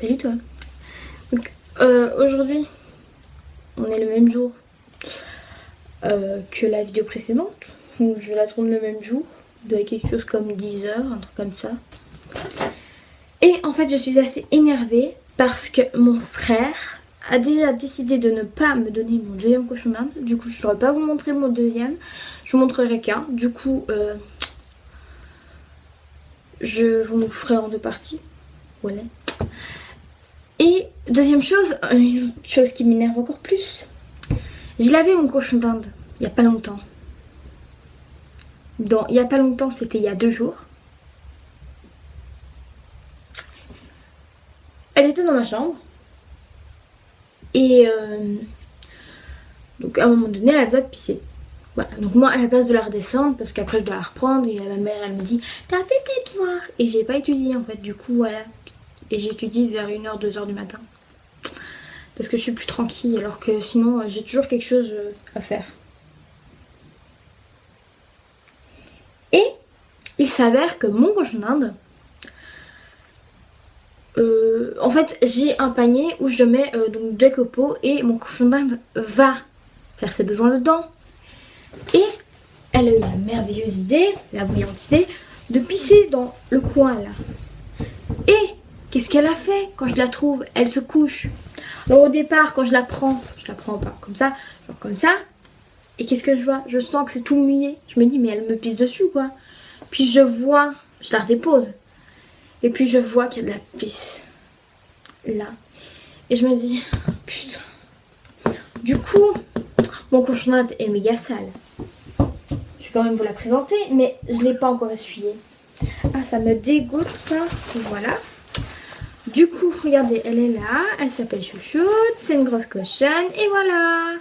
Salut toi. Donc, aujourd'hui, on est le même jour que la vidéo précédente. Donc, je la tourne le même jour. Il doit être quelque chose comme 10 heures, un truc comme ça. Et en fait, je suis assez énervée parce que mon frère a déjà décidé de ne pas me donner mon deuxième cochon d'Inde. Du coup, je ne saurais pas vous montrer mon deuxième. Je vous montrerai qu'un. Du coup, je vous ferai en deux parties. Voilà. Et deuxième chose, une chose qui m'énerve encore plus. J'ai lavé mon cochon d'Inde il n'y a pas longtemps. Il n'y a pas longtemps, c'était il y a 2 jours. Elle était dans ma chambre. Et donc à un moment donné, elle a besoin de pisser. Voilà. Donc moi, à la place de la redescendre, parce qu'après je dois la reprendre, et ma mère, elle me dit t'as fait tes devoirs. Et j'ai pas étudié en fait, du coup voilà. Et j'étudie vers 1h, 2h du matin. Parce que je suis plus tranquille, alors que sinon j'ai toujours quelque chose à faire. Et il s'avère que mon cochon d'Inde, en fait j'ai un panier où je mets donc 2 copeaux et mon cochon d'Inde va faire ses besoins dedans. Et elle a eu la merveilleuse idée, la brillante idée, de pisser dans le coin là. Et qu'est-ce qu'elle a fait quand je la trouve? Elle se couche. Alors au départ, quand je la prends pas comme ça, genre comme ça. Et qu'est-ce que je vois? Je sens que c'est tout mouillé. Je me dis, mais elle me pisse dessus quoi. Puis je vois, je la redépose. Et puis je vois qu'il y a de la pisse là. Et je me dis, putain. Du coup, mon cochon d'Inde est méga sale. Je vais quand même vous la présenter, mais je ne l'ai pas encore essuyée. Ah, ça me dégoûte ça. Voilà. Du coup, regardez, elle est là. Elle s'appelle Chouchoute. C'est une grosse cochonne. Et voilà.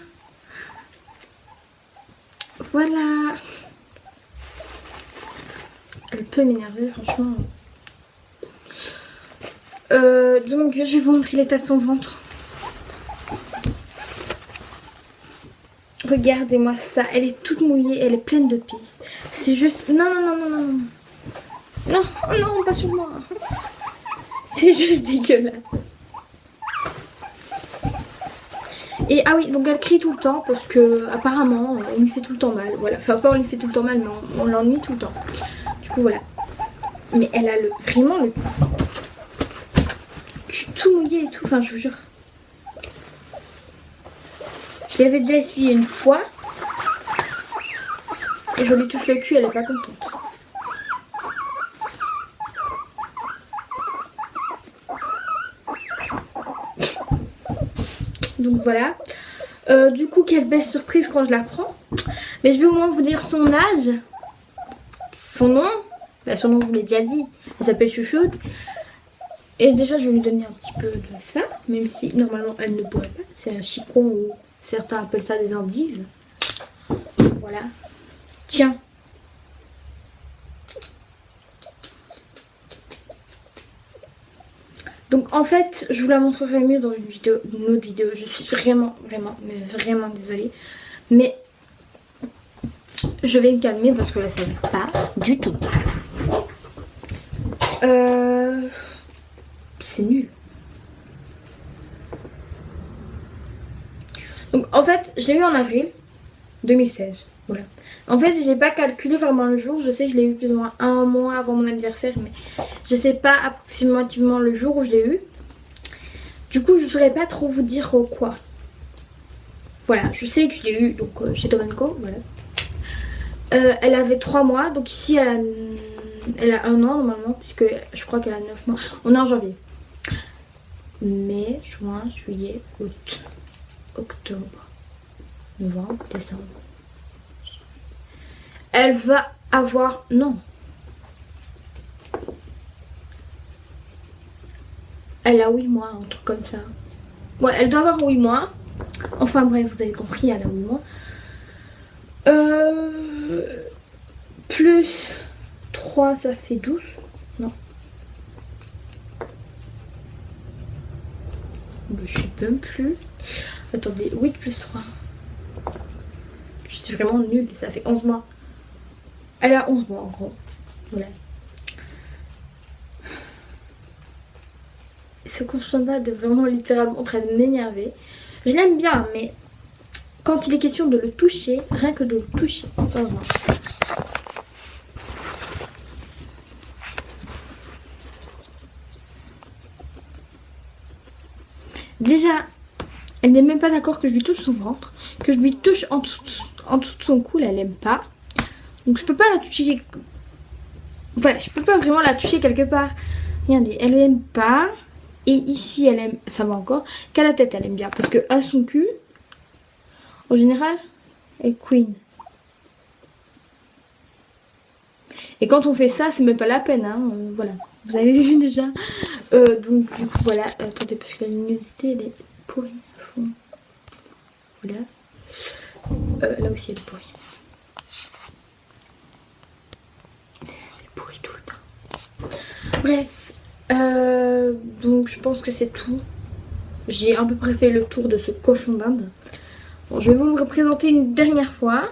Voilà. Elle peut m'énerver, franchement. Donc, je vais vous montrer l'état de son ventre. Regardez-moi ça. Elle est toute mouillée. Elle est pleine de pisse. C'est juste... Non, non, non, non, non, non. Non, oh non, pas sur moi. C'est juste dégueulasse. Et ah oui, donc elle crie tout le temps parce que apparemment on lui fait tout le temps mal. Voilà, enfin pas on lui fait tout le temps mal, mais on l'ennuie tout le temps. Du coup voilà. Mais elle a vraiment le cul tout mouillé et tout. Enfin je vous jure. Je l'avais déjà essuyé une fois. Et je lui touche le cul, elle est pas contente. Donc voilà. Du coup, quelle belle surprise quand je la prends. Mais je vais au moins vous dire son âge. Son nom. Bah, son nom, je vous l'ai déjà dit. Elle s'appelle Chouchoute. Et déjà, je vais lui donner un petit peu de ça. Même si, normalement, elle ne pourrait pas. C'est un chicon ou certains appellent ça des endives. Voilà. Tiens. Donc en fait, je vous la montrerai mieux dans une autre vidéo. Je suis vraiment, mais vraiment désolée. Mais je vais me calmer parce que là, ça ne va pas du tout. C'est nul. Donc en fait, je l'ai eu en avril 2016. Voilà. En fait, j'ai pas calculé vraiment le jour. Je sais que je l'ai eu plus ou moins 1 mois avant mon anniversaire, mais je sais pas approximativement le jour où je l'ai eu. Du coup, je saurais pas trop vous dire quoi. Voilà, je sais que je l'ai eu donc chez Tom & Co. Voilà. Elle avait 3 mois, donc ici elle a 1 an normalement, puisque je crois qu'elle a 9 mois. On est en janvier. Mai, juin, juillet, août, octobre, novembre, décembre. Elle va avoir... Non. Elle a 8 mois, un truc comme ça. Ouais, elle doit avoir 8 mois. Enfin bref, vous avez compris, elle a 8 mois. Plus 3, ça fait 12. Non. Je sais même plus. Attendez, 8 plus 3. Je suis vraiment nulle, ça fait 11 mois. Elle a 11 mois en gros. Voilà. ce cochon-là est vraiment littéralement en train de m'énerver. Je l'aime bien, mais quand il est question de le toucher, rien que de le toucher, sérieusement. Déjà, elle n'est même pas d'accord que je lui touche son ventre, que je lui touche en dessous de son cou, là, elle aime pas. Donc je peux pas la toucher. Voilà, je peux pas vraiment la toucher quelque part. Regardez, elle aime pas. Et ici, elle aime, ça va encore. Qu'à la tête, elle aime bien. Parce que à son cul, en général, elle queen. Et quand on fait ça, c'est même pas la peine. Hein. Voilà, vous avez vu déjà. Donc du coup, voilà. Attendez, parce que la luminosité, elle est pourrie à fond. Voilà. Là aussi, elle est pourrie. C'est pourri tout le temps. Bref. Donc je pense que c'est tout. J'ai à peu près fait le tour de ce cochon d'Inde. Bon, je vais vous le représenter une dernière fois.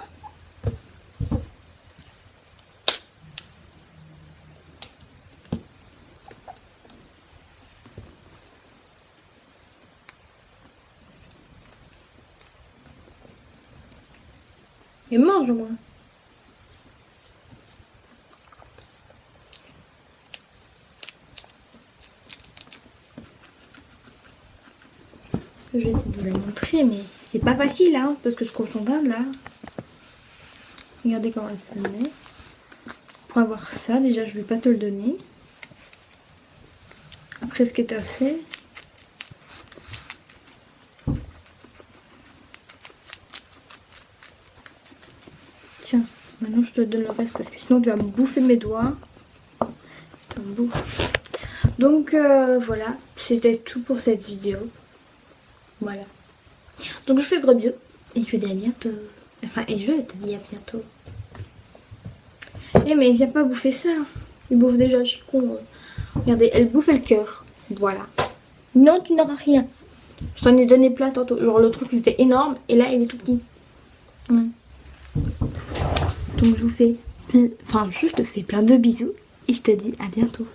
Et mange au moins. Je vais essayer de vous la montrer, mais c'est pas facile, hein, parce que ce cochon d'Inde là. Regardez comment elle se met. Pour avoir ça, déjà je vais pas te le donner. Après ce que tu as fait. Tiens, maintenant je te donne le reste parce que sinon tu vas me bouffer mes doigts. Tu me bouffes. Donc voilà, c'était tout pour cette vidéo. Voilà. Donc je fais gros bisous et je te dis à bientôt. Enfin, et je te dis à bientôt. Eh mais viens pas bouffer ça. Il bouffe déjà, je suis con. Regardez, elle bouffe le cœur. Voilà. Non, tu n'auras rien. Je t'en ai donné plein tantôt. Genre le truc c'était énorme et là il est tout petit. Ouais. Donc je vous fais... Enfin, je te fais plein de bisous et je te dis à bientôt.